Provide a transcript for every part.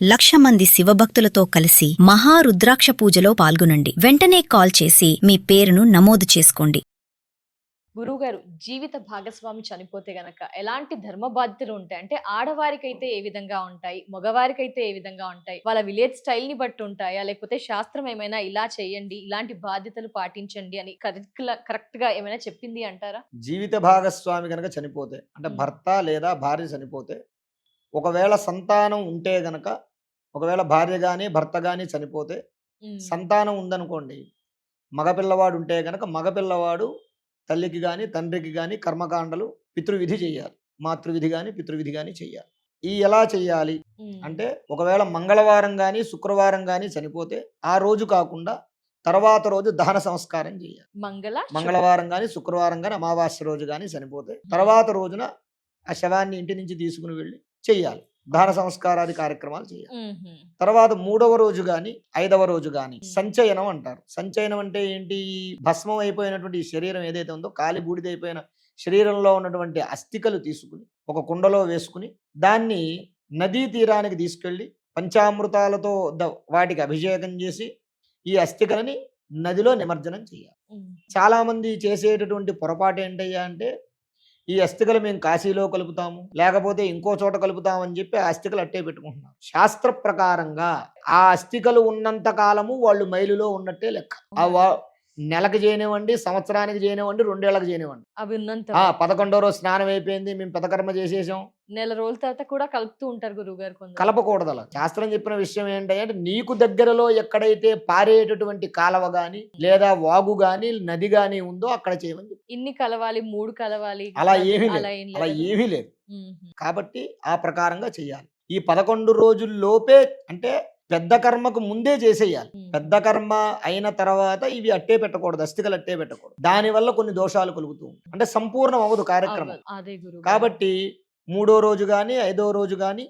1,00,000 మంది శివభక్తులతో కలిసి మహారుద్రాక్ష పూజలో పాల్గొనండి. వెంటనే కాల్ చేసి మీ పేరును నమోదు చేసుకోండి. గురువుగారు, జీవిత భాగస్వామి చనిపోతే గనక ఎలాంటి ధర్మ బాధ్యతలు ఉంటాయి? అంటే ఆడవారికైతే ఏ విధంగా ఉంటాయి, మగవారికైతే ఏ విధంగా ఉంటాయి? వాళ్ళ విలేజ్ స్టైల్ ని బట్టి ఉంటాయా, లేకపోతే శాస్త్రం ఏమైనా ఇలా చేయండి, ఇలాంటి బాధ్యతలు పాటించండి అని కరెక్ట్ గా ఏమైనా చెప్పింది అంటారా? జీవిత భాగస్వామి గనక చనిపోతే అంటే భర్త లేదా భార్య చనిపోతే, ఒకవేళ సంతానం ఉంటే గనక, ఒకవేళ భార్య గాని భర్త గాని చనిపోతే సంతానం ఉందనుకోండి, మగపిల్లవాడు ఉంటే గనక మగపిల్లవాడు తల్లికి గాని తండ్రికి గాని కర్మకాండలు పితృవిధి చెయ్యాలి. మాతృవిధి గాని పితృవిధి గాని చెయ్యాలి. ఈ ఎలా చెయ్యాలి అంటే, ఒకవేళ మంగళవారం గాని శుక్రవారం గాని చనిపోతే ఆ రోజు కాకుండా తర్వాత రోజు దహన సంస్కారం చేయాలి. మంగళవారం గాని శుక్రవారం గాని అమావాస్య రోజు గాని చనిపోతే తర్వాత రోజున ఆ శవాన్ని ఇంటి నుంచి తీసుకుని వెళ్ళి చెయ్యాలి. దహన సంస్కారాది కార్యక్రమాలు చేయాలి. తర్వాత 3వ రోజు గాని 5వ రోజు గాని సంచయనం అంటారు. సంచయనం అంటే ఏంటి? భస్మం అయిపోయినటువంటి శరీరం ఏదైతే ఉందో, కాలి బూడిదైపోయిన శరీరంలో ఉన్నటువంటి అస్థికలు తీసుకుని ఒక కుండలో వేసుకుని దాన్ని నదీ తీరానికి తీసుకెళ్లి పంచామృతాలతో వాటికి అభిషేకం చేసి ఈ అస్థికలని నదిలో నిమజ్జనం చేయాలి. చాలా మంది చేసేటటువంటి పొరపాటు ఏంటయ్యా అంటే, ఈ అస్థికలు మేము కాశీలో కలుపుతాము, లేకపోతే ఇంకో చోట కలుపుతామని చెప్పి ఆ అస్థికలు అట్టే పెట్టుకుంటున్నారు. శాస్త్ర ప్రకారంగా ఆ అస్థికలు ఉన్నంత కాలము వాళ్ళు మైలులో ఉన్నట్టే లెక్క. నెలకు చేయనివ్వండి, సంవత్సరానికి చేయనివ్వండి, 2 ఏళ్లకు చేయనివ్వండి, అవి ఉన్నంత 11వ రోజు స్నానం అయిపోయింది, మేము పెదకర్మ చేసేసాం, నెల రోజుల తర్వాత కూడా కలుపుతూ ఉంటారు గురువుగారు. కలపకూడదు. అలా శాస్త్రం చెప్పిన విషయం ఏంటంటే, నీకు దగ్గరలో ఎక్కడైతే పారేటటువంటి కాలవ గాని లేదా వాగు గాని నది గాని ఉందో అక్కడ చేయమని. ఇన్ని కలవాలి, 3 కలవాలి, అలా ఏమీ లేదు. కాబట్టి ఆ ప్రకారంగా చెయ్యాలి. ఈ 11 రోజుల్లోపే, అంటే పెద్ద కర్మకు ముందే చేసేయాలి. పెద్ద కర్మ అయిన తర్వాత ఇవి అట్టే పెట్టకూడదు, అస్థికలు అట్టే పెట్టకూడదు. దానివల్ల కొన్ని దోషాలు కలుగుతూ ఉంటాయి, అంటే సంపూర్ణం అవ్వదు కార్యక్రమం. కాబట్టి 3వ రోజు గాని 5వ రోజు గాని,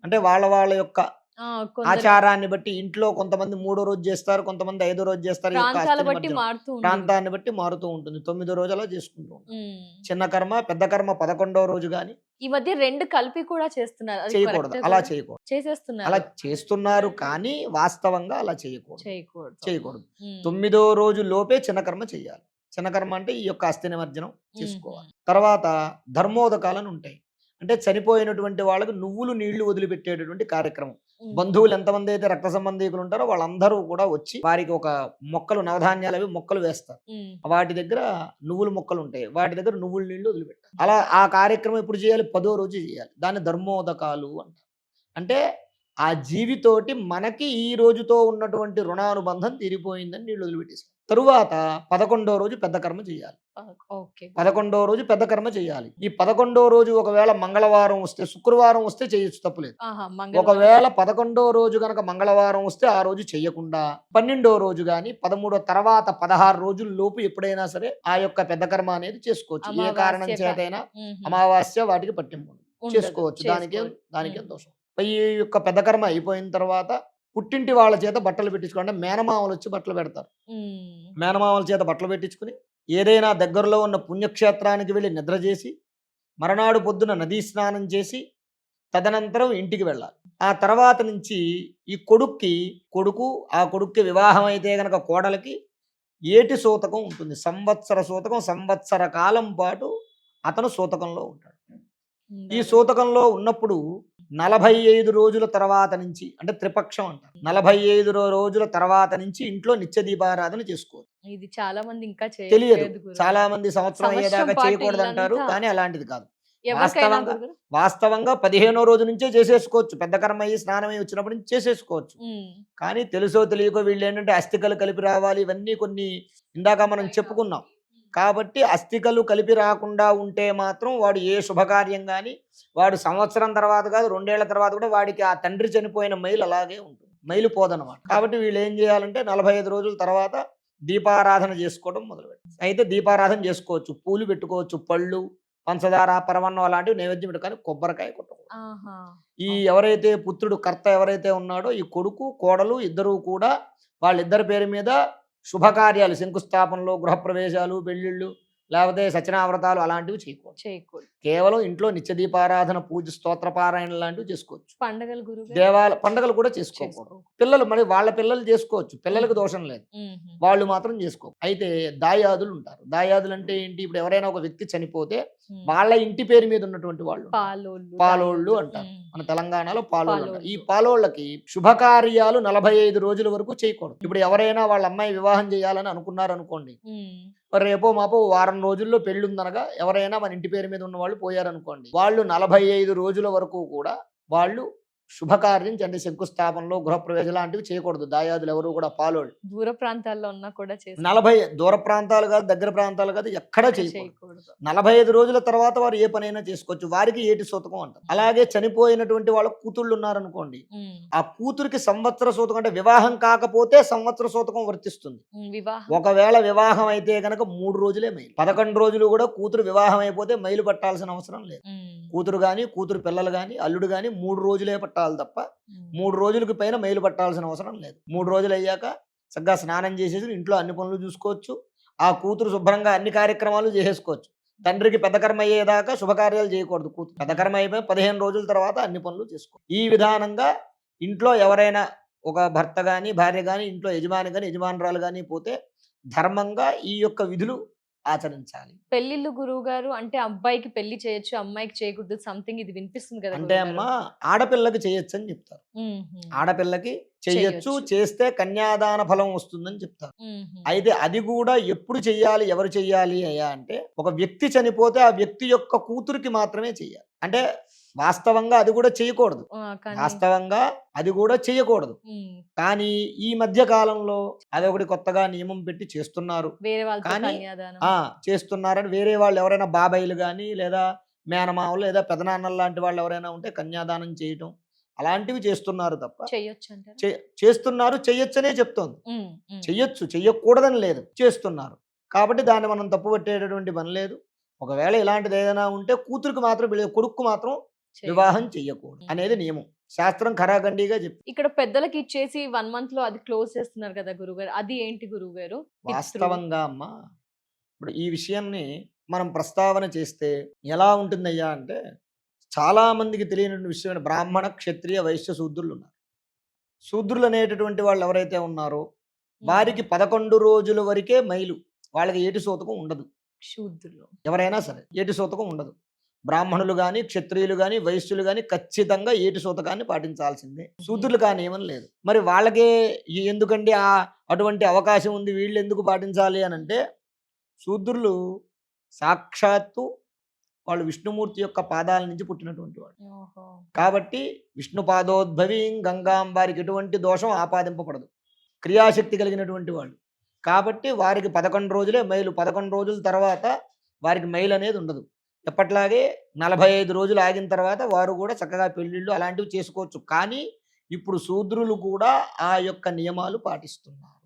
అంటే వాళ్ళ యొక్క ఆచారాన్ని బట్టి ఇంట్లో కొంతమంది 3వ రోజు చేస్తారు, కొంతమంది 5వ రోజు చేస్తారు. ప్రాంతాన్ని బట్టి మారుతూ ఉంటుంది. 9వ రోజు అలా చేసుకుంటూ ఉంటారు. చిన్న కర్మ పెద్ద కర్మ 11వ రోజు గాని. ఈ మధ్య 2 కలిపి కూడా చేస్తున్నారు, చేయకూడదు. అలా చేయకూడదు, చేసేస్తున్నారు. అలా చేస్తున్నారు కానీ వాస్తవంగా అలా చేయకూడదు. 9వ రోజు లోపే చిన్న కర్మ చేయాలి. చిన్న కర్మ అంటే ఈ యొక్క అస్థి నిమజ్జనం చేసుకోవాలి. తర్వాత ధర్మోదకాలను ఉంటాయి. అంటే చనిపోయినటువంటి వాళ్ళకు నువ్వులు నీళ్లు వదిలిపెట్టేటటువంటి కార్యక్రమం. బంధువులు ఎంతమంది అయితే రక్త సంబంధీకులు ఉంటారో వాళ్ళందరూ కూడా వచ్చి వారికి ఒక మొక్కలు, నవధాన్యాలు అవి మొక్కలు వేస్తారు. వాటి దగ్గర నువ్వుల మొక్కలు ఉంటాయి, వాటి దగ్గర నువ్వుల నీళ్లు వదిలిపెట్టారు. అలా ఆ కార్యక్రమం ఎప్పుడు చేయాలి? 10వ రోజు చేయాలి. దాన్ని ధర్మోదకాలు అంటారు. అంటే ఆ జీవితోటి మనకి ఈ రోజుతో ఉన్నటువంటి రుణానుబంధం తీరిపోయిందని నీళ్లు వదిలిపెట్టేసారు. తరువాత 11వ రోజు పెద్ద కర్మ చేయాలి. 11వ రోజు పెద్ద కర్మ చేయాలి. ఈ 11వ రోజు ఒకవేళ మంగళవారం వస్తే, శుక్రవారం వస్తే చేయొచ్చు, తప్పులేదు. ఒకవేళ 11వ రోజు గనక మంగళవారం వస్తే ఆ రోజు చెయ్యకుండా 12వ రోజు గాని 13వ తర్వాత 16 రోజుల లోపు ఎప్పుడైనా సరే ఆ యొక్క పెద్ద కర్మ అనేది చేసుకోవచ్చు. ఏ కారణం చేతైనా అమావాస్య వాటికి పట్టింపు చేసుకోవచ్చు. దానికేం దోషం. ఈ యొక్క పెద్ద కర్మ అయిపోయిన తర్వాత పుట్టింటి వాళ్ళ చేత బట్టలు పెట్టించుకుంటే, మేనమామలు వచ్చి బట్టలు పెడతారు. మేనమామల చేత బట్టలు పెట్టించుకుని ఏదైనా దగ్గరలో ఉన్న పుణ్యక్షేత్రానికి వెళ్ళి నిద్ర చేసి, మరనాడు పొద్దున నదీ స్నానం చేసి తదనంతరం ఇంటికి వెళ్ళాలి. ఆ తర్వాత నుంచి ఈ ఆ కొడుక్కి వివాహం అయితే గనక కోడలికి ఏటి సూతకం ఉంటుంది. సంవత్సర సూతకం, సంవత్సర కాలం పాటు అతను సూతకంలో ఉంటాడు. ఈ సూతకంలో ఉన్నప్పుడు 45 రోజుల తర్వాత నుంచి, అంటే త్రిపక్షం అంటారు, 45 రోజుల తర్వాత నుంచి ఇంట్లో నిత్య దీపారాధన చేసుకోవచ్చు. ఇది చాలా మంది ఇంకా తెలియదు. చాలా మంది సంవత్సరం అయ్యేదాకా చేయకూడదు అంటారు, కానీ అలాంటిది కాదు. వాస్తవంగా 15వ రోజు నుంచే చేసేసుకోవచ్చు. పెద్ద కర్మ అయ్యి స్నానం అయ్యి వచ్చినప్పటి నుంచి చేసేసుకోవచ్చు. కానీ తెలుసో తెలియకో వీళ్ళు ఏంటంటే అస్థికలు కలిపి రావాలి, ఇవన్నీ కొన్ని ఇందాక మనం చెప్పుకున్నాం. కాబట్టి అస్థికలు కలిపి రాకుండా ఉంటే మాత్రం వాడు ఏ శుభకార్యం కానీ, వాడు సంవత్సరం తర్వాత కాదు 2 ఏళ్ల తర్వాత కూడా వాడికి ఆ తండ్రి చనిపోయిన మైలు అలాగే ఉంటుంది, మైలు పోదనమాట. కాబట్టి వీళ్ళు ఏం చేయాలంటే 45 రోజుల తర్వాత దీపారాధన చేసుకోవడం మొదలుపెట్టారు. అయితే దీపారాధన చేసుకోవచ్చు, పూలు పెట్టుకోవచ్చు, పళ్ళు, పంచదార, పరమన్నం అలాంటివి నైవేద్యం పెట్టు, కానీ కొబ్బరికాయ కొట్టకూడదు. ఈ ఎవరైతే పుత్రుడు కర్త ఎవరైతే ఉన్నాడో, ఈ కొడుకు కోడలు ఇద్దరూ కూడా వాళ్ళిద్దరి పేరు మీద శుభకార్యాలు, శంకుస్థాపనలు, గృహప్రవేశాలు, పెళ్లిళ్ళు, లేకపోతే సత్యనావ్రతాలు అలాంటివి చేయకూడదు. కేవలం ఇంట్లో నిత్య దీపారాధన, పూజ, స్తోత్ర పారాయణ లాంటివి చేసుకోవచ్చు. పండగలు గురుగారు, పండగలు కూడా చేసుకోకూడదు. పిల్లలు మరి వాళ్ళ పిల్లలు చేసుకోవచ్చు, పిల్లలకు దోషం లేదు, వాళ్ళు మాత్రం చేసుకో. అయితే దాయాదులు ఉంటారు. దాయాదులు అంటే ఏంటి? ఇప్పుడు ఎవరైనా ఒక వ్యక్తి చనిపోతే వాళ్ళ ఇంటి పేరు మీద ఉన్నటువంటి వాళ్ళు పాలోళ్ళు అంటారు. మన తెలంగాణలో పాలోళ్ళు అంటారు. ఈ పాలోళ్ళకి శుభకార్యాలు 45 రోజుల వరకు చేయకూడదు. ఇప్పుడు ఎవరైనా వాళ్ళ అమ్మాయి వివాహం చేయాలని అనుకున్నారు అనుకోండి, రేపో మాపో వారం రోజుల్లో పెళ్లి ఉందనగా ఎవరైనా మన ఇంటి పేరు మీద ఉన్న వాళ్ళు పోయారనుకోండి, వాళ్ళు 45 రోజుల వరకు కూడా వాళ్ళు శుభకార్యం అంటే శంకుస్థాపనలో, గృహప్రవేశం లాంటివి చేయకూడదు. దాయాదులు ఎవరు కూడా పాలోళ్ళు. దూర ప్రాంతాల్లో ఉన్నా కూడా 40 దూర ప్రాంతాలు కాదు, దగ్గర ప్రాంతాలు కాదు, ఎక్కడా చేయకూడదు. 45 రోజుల తర్వాత వారు ఏ పనైనా చేసుకోవచ్చు. వారికి ఏటి సూతకం అంటారు. అలాగే చనిపోయినటువంటి వాళ్ళ కూతుళ్ళు ఉన్నారనుకోండి, ఆ కూతురికి సంవత్సర సూతకం అంటే వివాహం కాకపోతే సంవత్సర సూతకం వర్తిస్తుంది. ఒకవేళ వివాహం అయితే గనక 3 రోజులే మైలు. 11 రోజులు కూడా కూతురు వివాహం అయిపోతే మైలు పట్టాల్సిన అవసరం లేదు. కూతురు గాని, కూతురు పిల్లలు గాని, అల్లుడు గాని 3 రోజులే పట్టాలి తప్ప 3 రోజులకి పైన మైలు పట్టాల్సిన అవసరం లేదు. 3 రోజులు అయ్యాక చక్కగా స్నానం చేసేసి ఇంట్లో అన్ని పనులు చూసుకోవచ్చు. ఆ కూతురు శుభ్రంగా అన్ని కార్యక్రమాలు చేసేసుకోవచ్చు. తండ్రికి పెద్దకర్మ అయ్యేదాకా శుభకార్యాలు చేయకూడదు. కూతురు పెద్దకర్మ అయిపోయి 15 రోజుల తర్వాత అన్ని పనులు చేసుకో. ఈ విధానంగా ఇంట్లో ఎవరైనా ఒక భర్త గాని, భార్య గాని, ఇంట్లో యజమాని గాని, యజమానురాలు గాని పోతే ధర్మంగా ఈ యొక్క విధులు ఆచరించాలి. పెళ్లిళ్ళు గురువు గారు అంటే అబ్బాయికి పెళ్లి చేయొచ్చు, అమ్మాయికి చేయకూడదు, సంథింగ్ ఇది వినిపిస్తుంది కదా. అంటే అమ్మ ఆడపిల్లకి చేయొచ్చు అని చెప్తారు. ఆడపిల్లకి చేయొచ్చు, చేస్తే కన్యాదాన ఫలం వస్తుందని చెప్తారు. అయితే అది కూడా ఎప్పుడు చెయ్యాలి, ఎవరు చెయ్యాలి అయ్యా అంటే, ఒక వ్యక్తి చనిపోతే ఆ వ్యక్తి యొక్క కూతురికి మాత్రమే చెయ్యాలి. అంటే వాస్తవంగా అది కూడా చేయకూడదు. కానీ ఈ మధ్య కాలంలో అదొకటి కొత్తగా నియమం పెట్టి చేస్తున్నారు. కానీ చేస్తున్నారని వేరే వాళ్ళు ఎవరైనా బాబాయిలు కానీ, లేదా మేనమావులు, లేదా పెదనాన్నలు లాంటి వాళ్ళు ఎవరైనా ఉంటే కన్యాదానం చేయటం అలాంటివి చేస్తున్నారు తప్ప చేస్తున్నారు. చెయ్యొచ్చనే చెప్తోంది. చెయ్యొచ్చు, చెయ్యకూడదని లేదు, చేస్తున్నారు. కాబట్టి దాన్ని మనం తప్పు పట్టేటటువంటి పని లేదు. ఒకవేళ ఇలాంటిది ఏదైనా ఉంటే కూతురికి మాత్రం, కొడుకు మాత్రం వివాహం చెయ్యకూడదు అనేది నియమం. శాస్త్రం ఖరాఖండిగా చెప్పి ఇక్కడ పెద్దలకి ఇచ్చేసి 1 month లో అది క్లోజ్ చేస్తున్నారు కదా గురుగారు, అది ఏంటి గురుగారు? వాస్తవంగా అమ్మ ఇప్పుడు ఈ విషయాన్ని మనం ప్రస్తావన చేస్తే ఎలా ఉంటుందయ్యా అంటే, చాలా మందికి తెలియని విషయం, బ్రాహ్మణ, క్షత్రియ, వైశ్య, శూద్రులు ఉన్నారు. శూద్రులు అనేటటువంటి వాళ్ళు ఎవరైతే ఉన్నారో వారికి 11 రోజుల వరకే మైలు, వాళ్ళకి ఏటి సూతకం ఉండదు. శూద్రులు ఎవరైనా సరే ఏటి సూతకం ఉండదు. బ్రాహ్మణులు కానీ, క్షత్రియులు కానీ, వైశ్యులు కానీ ఖచ్చితంగా ఏటి సూతకాన్ని పాటించాల్సిందే. శూద్రులు కానీ ఏమని లేదు. మరి వాళ్ళకే ఎందుకండి అటువంటి అవకాశం ఉంది, వీళ్ళు ఎందుకు పాటించాలి అని అంటే, శూద్రులు సాక్షాత్తు వాళ్ళు విష్ణుమూర్తి యొక్క పాదాల నుంచి పుట్టినటువంటి వాడు కాబట్టి విష్ణు పాదోద్భవీం గంగాం, వారికి ఎటువంటి దోషం ఆపాదింపబడదు. క్రియాశక్తి కలిగినటువంటి వాళ్ళు కాబట్టి వారికి 11 రోజులే మైలు. 11 రోజుల తర్వాత వారికి మైలు అనేది ఉండదు. ఎప్పట్లాగే 45 రోజులు ఆగిన తర్వాత వారు కూడా చక్కగా పెళ్లిళ్ళు అలాంటివి చేసుకోవచ్చు. కానీ ఇప్పుడు శూద్రులు కూడా ఆ యొక్క నియమాలు పాటిస్తున్నారు.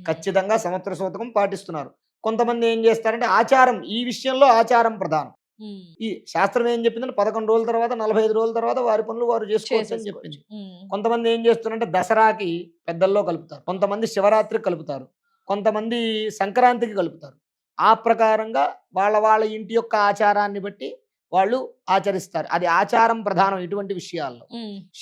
ఖచ్చితంగా సంవత్సర సూతకం పాటిస్తున్నారు. కొంతమంది ఏం చేస్తారంటే ఆచారం, ఈ విషయంలో ఆచారం ప్రధానం. ఈ శాస్త్రం ఏం చెప్పిందంటే 11 రోజుల తర్వాత, 45 రోజుల తర్వాత వారి పనులు వారు చేసుకోవచ్చు అని చెప్పింది. కొంతమంది ఏం చేస్తున్నారంటే దసరాకి పెద్దల్లో కలుపుతారు, కొంతమంది శివరాత్రికి కలుపుతారు, కొంతమంది సంక్రాంతికి కలుపుతారు. ఆ ప్రకారంగా వాళ్ళ ఇంటి యొక్క ఆచారాన్ని బట్టి వాళ్ళు ఆచరిస్తారు. అది ఆచారం ప్రధానం. ఇటువంటి విషయాల్లో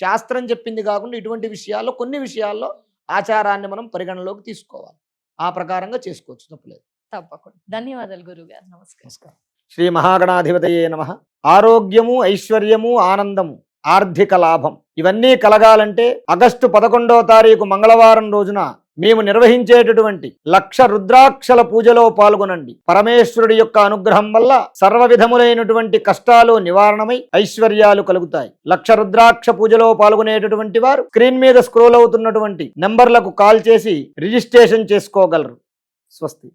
శాస్త్రం చెప్పింది కాకుండా ఇటువంటి విషయాల్లో, కొన్ని విషయాల్లో ఆచారాన్ని మనం పరిగణలోకి తీసుకోవాలి. ఆ ప్రకారంగా చేసుకోవచ్చు, తప్పలేదు. తప్పకుండా. ధన్యవాదాలు గురుగారు. నమస్కారం. శ్రీ మహాగణాధిపతయే నమః. ఆరోగ్యము, ఐశ్వర్యము, ఆనందము, ఆర్థిక లాభం ఇవన్నీ కలగాలంటే ఆగస్టు 11వ తారీఖు మంగళవారం రోజున మేము నిర్వహించేటటువంటి 1,00,000 రుద్రాక్షల పూజలో పాల్గొనండి. పరమేశ్వరుడి యొక్క అనుగ్రహం వల్ల సర్వ విధములైనటువంటి కష్టాలు నివారణమై ఐశ్వర్యాలు కలుగుతాయి. 1,00,000 రుద్రాక్ష పూజలో పాల్గొనేటటువంటి వారు స్క్రీన్ మీద స్క్రోల్ అవుతున్నటువంటి నంబర్లకు కాల్ చేసి రిజిస్ట్రేషన్ చేసుకోగలరు. స్వస్తి.